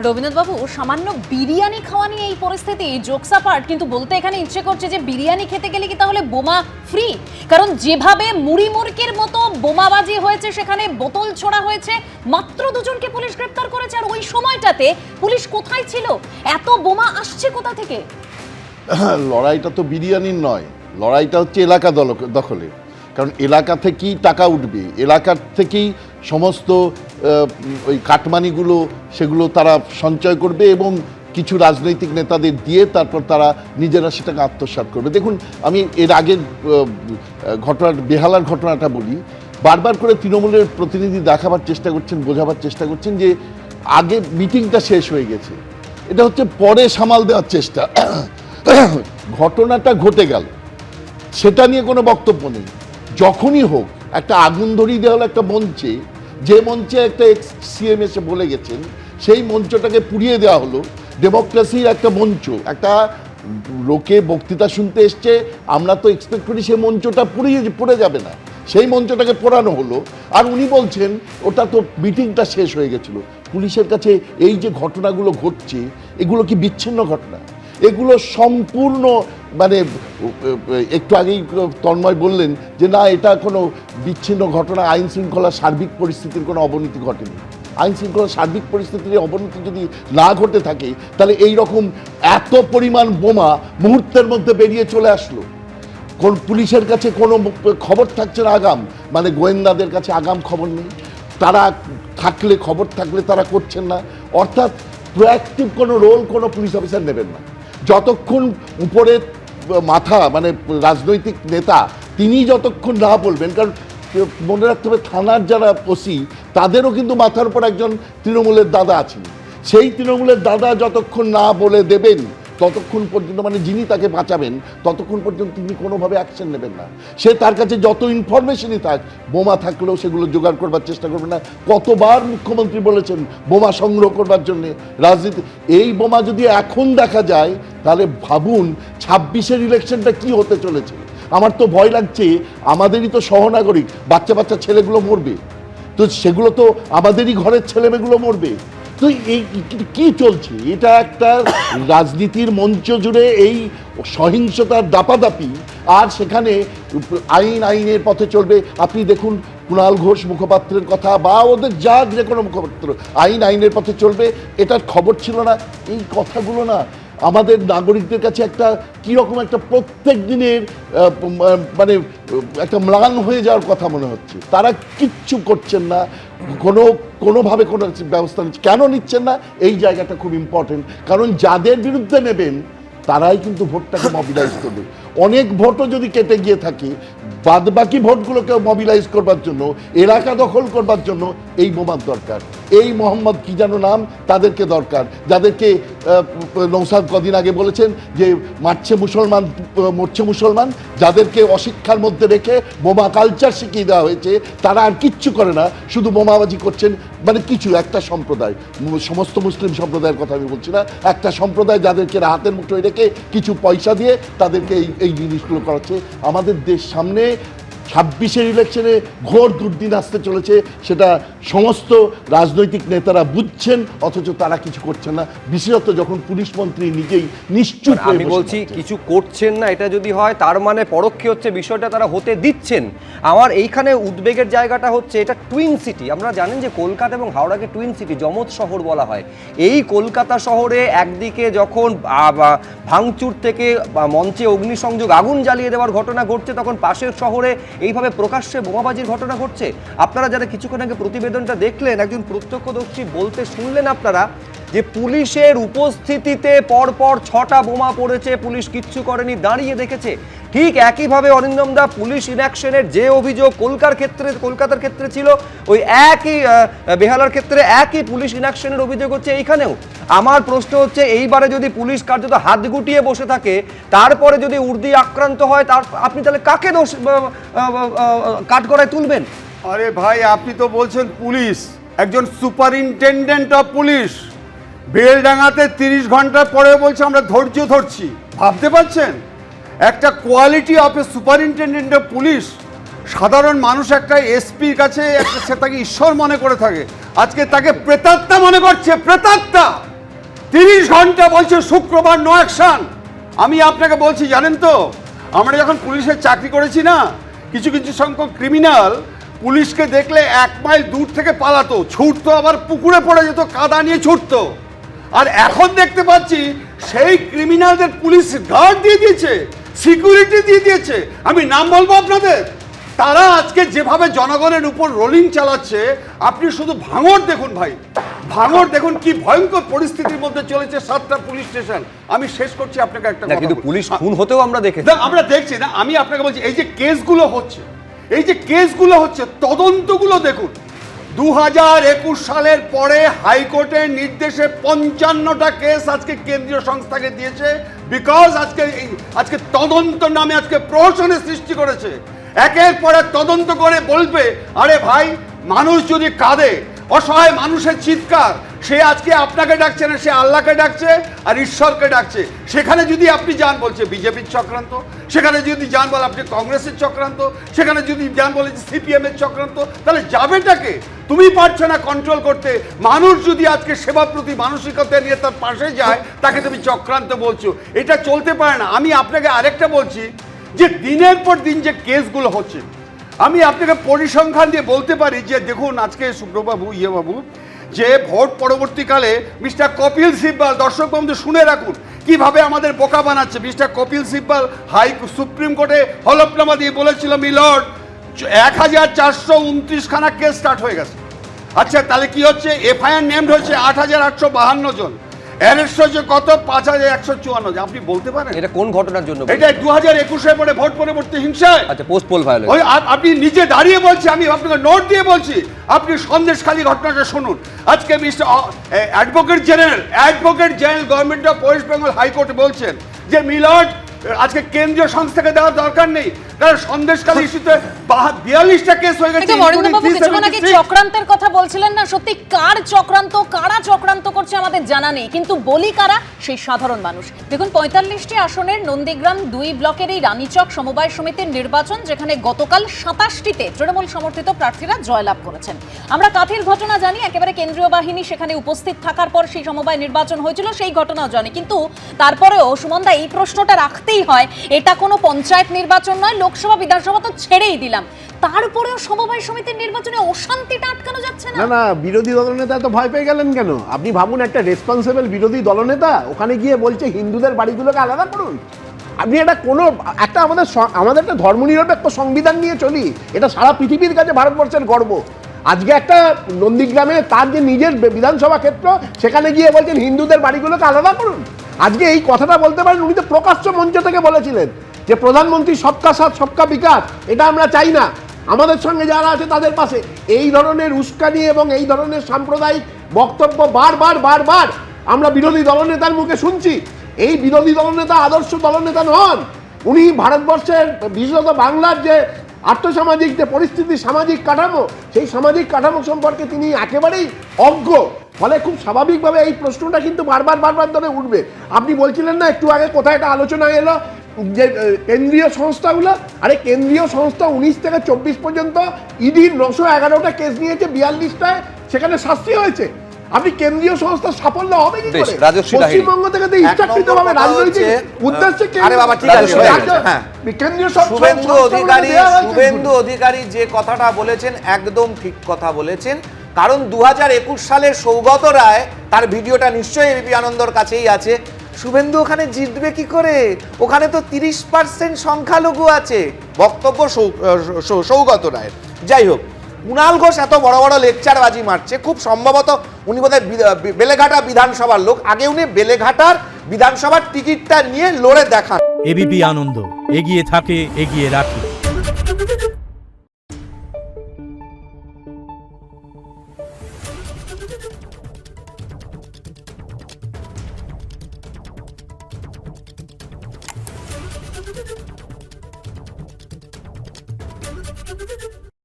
রবীন্দ্রবাবু, সামান্য বিরিয়ানি খাওয়া নিয়ে এই পরিস্থিতি, জোকস অ্যাপার্ট, কিন্তু বলতে এখানে ইচ্ছে করছে যে বিরিয়ানি খেতে গেলে কি তাহলে বোমা ফ্রি? কারণ যেভাবে মুড়ি মুরকির মতো বোমাবাজি হয়েছে, সেখানে বোতল ছোড়া হয়েছে, মাত্র 2 জনকে পুলিশ গ্রেপ্তার করেছে। আর ওই সময়টাতে পুলিশ কোথায় ছিল? এত বোমা আসছে কোথা থেকে? লড়াইটা তো বিরিয়ানির নয়, লড়াইটা হচ্ছে এলাকা দখলে। কারণ এলাকা থেকেই টাকা উঠবে, এলাকার থেকেই সমস্ত ওই কাটমানিগুলো সেগুলো তারা সঞ্চয় করবে এবং কিছু রাজনৈতিক নেতাদের দিয়ে তারপর তারা নিজেরা সেটাকে আত্মসাৎ করবে। দেখুন, আমি এর আগের বেহালার ঘটনাটা বলি। বারবার করে তৃণমূলের প্রতিনিধি দেখাবার চেষ্টা করছেন, বোঝাবার চেষ্টা করছেন যে আগে মিটিংটা শেষ হয়ে গেছে, এটা হচ্ছে পরে সামাল দেওয়ার চেষ্টা। ঘটনাটা ঘটে গেল, সেটা নিয়ে কোনো বক্তব্য নেই। যখনই হোক একটা আগুন ধরিয়ে দেওয়া হলো একটা মঞ্চে, যে মঞ্চে একটা সিএম এসে বলে গেছেন, সেই মঞ্চটাকে পুড়িয়ে দেওয়া হলো। ডেমোক্রেসির একটা মঞ্চ, একটা লোকে বক্তৃতা শুনতে এসছে, আমরা তো এক্সপেক্ট করি সেই মঞ্চটা পুড়ে যাবে না, সেই মঞ্চটাকে পোড়ানো হলো। আর উনি বলছেন ওটা তো মিটিংটা শেষ হয়ে গেছিল। পুলিশের কাছে এই যে ঘটনাগুলো ঘটছে, এগুলো কি বিচ্ছিন্ন ঘটনা? এগুলো সম্পূর্ণ মানে একটু আগেই তন্ময় বললেন যে না, এটা কোনো বিচ্ছিন্ন ঘটনা, আইন শৃঙ্খলার সার্বিক পরিস্থিতির কোনো অবনতি ঘটেনি। আইন শৃঙ্খলার সার্বিক পরিস্থিতির অবনতি যদি না ঘটে থাকে, তাহলে এই রকম এত পরিমাণ বোমা মুহূর্তের মধ্যে বেরিয়ে চলে আসলো। কোন পুলিশের কাছে কোনো খবর থাকছে না, আগাম মানে গোয়েন্দাদের কাছে আগাম খবর নেই, তারা থাকলে খবর থাকলে তারা করছেন না। অর্থাৎ প্রোঅ্যাক্টিভ কোনো রোল কোনো পুলিশ অফিসার নেবেন না। যতক্ষণ উপরে মাথা মানে রাজনৈতিক নেতা তিনি যতক্ষণ না বলবেন, কারণ মনে রাখতে হবে থানার যারা ওসি তাদেরও কিন্তু মাথার উপর একজন তৃণমূলের দাদা আছেন। সেই তৃণমূলের দাদা যতক্ষণ না বলে দেবেন ততক্ষণ পর্যন্ত, মানে যিনি তাকে বাঁচাবেন ততক্ষণ পর্যন্ত তিনি কোনোভাবে অ্যাকশন নেবেন না। সে তার কাছে যত ইনফরমেশনই থাক, বোমা থাকলেও সেগুলো জোগাড় করবার চেষ্টা করবে না। কতবার মুখ্যমন্ত্রী বলেছেন বোমা সংগ্রহ করবার জন্যে রাজনীতি। এই বোমা যদি এখন দেখা যায়, তাহলে ভাবুন 26-এর ইলেকশনটা কি হতে চলেছে। আমার তো ভয় লাগছে, আমাদেরই তো সহনাগরিক বাচ্চা বাচ্চা ছেলেগুলো মরবে, তো সেগুলো তো আমাদেরই ঘরের ছেলেমেয়েগুলো মরবে। তো এই কি চলছে? এটা একটা রাজনীতির মঞ্চ জুড়ে এই সহিংসতার দাপাদাপি, আর সেখানে আইনের পথে চলবে। আপনি দেখুন কুণাল ঘোষ মুখপাত্রের কথা বা ওদের যে কোনো মুখপাত্র, আইনের পথে চলবে, এটার খবর ছিল না। এই কথাগুলো না আমাদের নাগরিকদের কাছে একটা কীরকম একটা প্রত্যেক দিনের মানে একটা ম্লান হয়ে যাওয়ার কথা মনে হচ্ছে। তারা কিচ্ছু করছেন না, কোনোভাবে কোনো ব্যবস্থা নিচ্ছে। কেন নিচ্ছেন না, এই জায়গাটা খুব ইম্পর্টেন্ট। কারণ যাদের বিরুদ্ধে নেবেন তারাই কিন্তু ভোটটাকে মবিলাইজ করবে। অনেক ভোটও যদি কেটে গিয়ে থাকে, বাদবাকি ভোটগুলোকে মবিলাইজ করবার জন্য, এলাকা দখল করবার জন্য এই বোমার দরকার। এই মোহাম্মদ কি যেন নাম, তাদেরকে দরকার, যাদেরকে নৌসাদ কদিন আগে বলেছেন যে মরছে মুসলমান, যাদেরকে অশিক্ষার মধ্যে রেখে বোমা কালচার শিখিয়ে দেওয়া হয়েছে, তারা আর কিচ্ছু করে না, শুধু বোমাবাজি করছেন। মানে কিছু একটা সম্প্রদায়, সমস্ত মুসলিম সম্প্রদায়ের কথা আমি বলছি না, একটা সম্প্রদায় যাদেরকে হাতের মুঠোয় রেখে কিছু পয়সা দিয়ে তাদেরকে এই জিনিসগুলো করাচ্ছে। আমাদের দেশ সামনে 26-এর ইলেকশনে ঘোর দুর্দিন আসতে চলেছে, সেটা সমস্ত রাজনৈতিক নেতারা বুঝছেন, অথচ তারা কিছু করছেন না। বিশেষত যখন পুলিশ মন্ত্রী নিজেই নিশ্চুপ। আমি বলছি কিছু করছেন না, এটা যদি হয় তার মানে পরোক্ষে হচ্ছে বিষয়টা তারা হতে দিচ্ছেন। আমার এইখানে উদ্বেগের জায়গাটা হচ্ছে এটা টুইন সিটি। আপনারা জানেন যে কলকাতা এবং হাওড়াকে টুইন সিটি, যমজ শহর বলা হয়। এই কলকাতা শহরে একদিকে যখন ভাঙচুর থেকে মঞ্চে অগ্নিসংযোগ, আগুন জ্বালিয়ে দেওয়ার ঘটনা ঘটছে, তখন পাশের শহরে এইভাবে প্রকাশ্যে বোমাবাজির ঘটনা ঘটছে। আপনারা যারা কিছুক্ষণ আগে প্রতিবেদনটা দেখলেন, একজন প্রত্যক্ষদর্শী বলতে শুনলেন আপনারা যে পুলিশের উপস্থিতিতে পরপর 6টা বোমা পড়েছে, পুলিশ কিচ্ছু করেনি, দাঁড়িয়ে দেখেছে। ঠিক একইভাবে অরিন্দম দা, পুলিশ ইনঅ্যাকশনের যে অভিযোগ কলকাতার ক্ষেত্রে ছিল, ওই একই বেহালার ক্ষেত্রে একই পুলিশ ইনঅ্যাকশনের অভিযোগ হচ্ছে এইখানেও। আমার প্রশ্ন হচ্ছে, এইবারে যদি পুলিশ কার্যত হাত গুটিয়ে বসে থাকে, তারপরে যদি উর্দি আক্রান্ত হয়, তার আপনি তাহলে কাকে দোষ কাঠগড়ায় তুলবেন? আরে ভাই, আপনি তো বলছেন পুলিশ, একজন সুপারিনটেন্ডেন্ট অফ পুলিশ বেলডাঙ্গাতে 30 ঘন্টা পরে বলছে আমরা ধৈর্য ধরছি। ভাবতে পারছেন? একটা quality of A superintendent of police. সাধারণ মানুষ একটা এসপির কাছে সে তাকে ঈশ্বর মনে করে থাকে, আজকে তাকে প্রেতাত্মা মনে করছে, প্রেতাত্মা। 30 ঘন্টা বলছে শুক্রবার নো অ্যাকশন। আমি আপনাকে বলছি জানেন তো, আমরা যখন পুলিশের চাকরি করেছি না, কিছু কিছু সংখ্যক ক্রিমিনাল পুলিশকে দেখলে 1 মাইল দূর থেকে পালাতো, ছুটতো, আবার পুকুরে পড়ে যেত, কাদা নিয়ে ছুটতো। আর এখন দেখতে পাচ্ছি সেই ক্রিমিনালদের পুলিশ গার্ড দিয়ে দিয়েছে, সিকিউরিটি দিয়ে দিয়েছে। আমি নাম বলবো আপনাদের। তারা আজকে যেভাবে জনগণের উপর রোলিং চালাচ্ছে, আপনি শুধু ভাঙড় দেখুন ভাই, ভাঙড় দেখুন কি ভয়ঙ্কর পরিস্থিতির মধ্যে চলেছে 7টা পুলিশ স্টেশন। আমি শেষ করছি আপনাকে একটা না, কথা কিন্তু বলি। পুলিশ খুন হতেও আমরা দেখেছি। না, আমরা দেখছি না, আমি আপনাকে বলছি এই যে কেসগুলো হচ্ছে, এই যে কেসগুলো হচ্ছে, তদন্তগুলো দেখুন। 2021 সালের পরে হাইকোর্টের নির্দেশে 55টা কেস আজকে কেন্দ্রীয় সংস্থাকে দিয়েছে, বিকজ আজকে তদন্ত নামে আজকে প্রহসনের সৃষ্টি করেছে। একের পর এক তদন্ত করে বলবে, আরে ভাই, মানুষ যদি কাঁদে, অসহায় মানুষের চিৎকার, সে আজকে আপনাকে ডাকছে না, সে আল্লাহকে ডাকছে আর ঈশ্বরকে ডাকছে। সেখানে যদি আপনি যান বলছে বিজেপির চক্রান্ত, সেখানে যদি যান বলে আপনি কংগ্রেসের চক্রান্ত, সেখানে যদি যান বলে সিপিএম এর চক্রান্ত, তাহলে যাবেটাকে? তুমি পারছো না কন্ট্রোল করতে। মানুষ যদি আজকে সেবা প্রতি মানসিকতা নিয়ে তার পাশে যায়, তাকে তুমি চক্রান্ত বলছো। এটা চলতে পারে না। আমি আপনাকে আরেকটা বলছি, যে দিনের পর দিন যে কেসগুলো হচ্ছে, আমি আপনাকে পরিসংখ্যান দিয়ে বলতে পারি যে দেখুন, আজকে সুব্রবাবু, বাবু, যে ভোট পরবর্তীকালে মিস্টার কপিল সিব্বল, দর্শক বন্ধু শুনে রাখুন, কিভাবে আমাদের বোকা বানাচ্ছে। মিস্টার কপিল সিব্বল সুপ্রিম কোর্টে হলফনামা দিয়ে বলেছিল, মিলর্ড 1429 খানা কেস স্টার্ট হয়ে গেছে। আচ্ছা, তাহলে কি হচ্ছে? এফআইআর নেমড হয়েছে 8852 জন, অ্যারেস্ট হয়েছে কত? 5154 জন। আপনি বলতে পারেন এটা কোন ঘটনার জন্য? এটা 2021 পরে ভোট পরবর্তী হিংসায়। আচ্ছা, পোস্ট পোল ভায়োলেন্স। ওই আপনি নিজে দাঁড়িয়ে বলছি, আমি আপনাকে নোট দিয়ে বলছি, আপনি সন্দেশখালী ঘটনাটা শুনুন। আজকে mister advocate general government of West Bengal high court বলছেন যে মিলর্ড, আজকে কেন্দ্রীয় সংস্থাকে দেওয়ার দরকার নেই, কারণ সন্দেশখালী ইস্যুতে 42টা কেস হয়ে গেছে। অরিন্দমবাবু কিছুক্ষণ আগে চক্রান্তের কথা বলছিলেন না, সত্যি কার চক্রান্ত, কারা চক্রান্ত করছে আমাদের জানা নেই, কিন্তু বলি কারা? সেই সাধারণ মানুষ। দেখুন, 45টি আসনের নন্দীগ্রাম 2 ব্লকের এই রানীচক সমবায় সমিতির নির্বাচন, যেখানে গতকাল 27টিতে তৃণমূল সমর্থিত প্রার্থীরা জয়লাভ করেছেন। আমরা কাথির ঘটনা জানি, একেবারে কেন্দ্রীয় বাহিনী সেখানে উপস্থিত থাকার পর সেই সমবায় নির্বাচন হয়েছিল, সেই ঘটনাও জানি। কিন্তু তারপরেও সুমনদা, এই প্রশ্নটা রাখতেই হয়, এটা কোনো পঞ্চায়েত নির্বাচন নয়, লোকসভা বিধানসভা তো ছেড়েই দিলাম, তারপরেও সমবায় সমিতির নির্বাচনে অশান্তিটা আটকানো যাচ্ছে না? না, বিরোধী দলনেতা তো ভয় পেয়ে গেলেন কেন? আপনি ভাবুন, একটা রেসপন্সিবল বিরোধী দলনেতা ওখানে গিয়ে বলছে হিন্দুদের বাড়িগুলোকে আলাদা করুন। আপনি এটা আমাদের একটা ধর্মনিরপেক্ষ সংবিধান নিয়ে চলি, এটা সারা পৃথিবীর কাছে ভারতবর্ষের গর্ব। আজকে একটা নন্দীগ্রামে তার যে নিজের বিধানসভা ক্ষেত্র, সেখানে গিয়ে বলছেন হিন্দুদের বাড়িগুলোকে আলাদা করুন। আজকে এই কথাটা বলতে পারেন, উনি তো প্রকাশ্য মঞ্চ থেকে বলেছিলেন যে প্রধানমন্ত্রী সবকা সাথ সবকা বিকাশ, এটা আমরা চাই না, আমাদের সঙ্গে যারা আছে তাদের পাশে। এই ধরনের উস্কানি এবং এই ধরনের সাম্প্রদায়িক বক্তব্য বারবার আমরা বিরোধী দলনেতার মুখে শুনছি। এই বিরোধী দলনেতা আদর্শ দলনেতা নন। উনি ভারতবর্ষের, বিশেষত বাংলার যে আর্থসামাজিক যে পরিস্থিতি, সামাজিক কাঠামো, সেই সামাজিক কাঠামো সম্পর্কে তিনি একেবারেই অজ্ঞ। ফলে খুব স্বাভাবিকভাবে এই প্রশ্নটা কিন্তু বারবার ধরে উঠবে। আপনি বলছিলেন না একটু আগে, কোথায় একটা আলোচনা এলো যে কেন্দ্রীয় সংস্থাগুলো, আরে কেন্দ্রীয় সংস্থা 19 থেকে 24 পর্যন্ত ইডির 911টা কেস নিয়েছে, 42টায় সেখানে শাস্তি হয়েছে। আপনি কেন্দ্রীয় সংস্থার সাফল্য হবে কি করে? পশ্চিমবঙ্গ থেকে তো ইচ্ছাকৃতভাবে রাজনৈতিক উদ্দেশ্যে কেন্দ্রীয় শুভেন্দু অধিকারী যে কথাটা বলেছেন একদম ঠিক কথা বলেছেন। কারণ 2021 সালের সৌগত রায়, তার ভিডিওটা নিশ্চয়ই এবিপি আনন্দর কাছেই আছে। শুভেন্দু ওখানে জিতবে কি করে? ওখানে তো 30% সংখ্যালঘু আছে। বক্তব্য সৌগত রায়। যাই হোক, কুণাল ঘোষ এত বড় বড় লেকচারবাজি মারছে, খুব সম্ভবত উনি বোধহয় বেলেঘাটা বিধানসভার লোক। আগে উনি বেলেঘাটার বিধানসভার টিকিটটা নিয়ে লড়ে দেখান। এবিপি আনন্দ, এগিয়ে থাকে, এগিয়ে রাখে।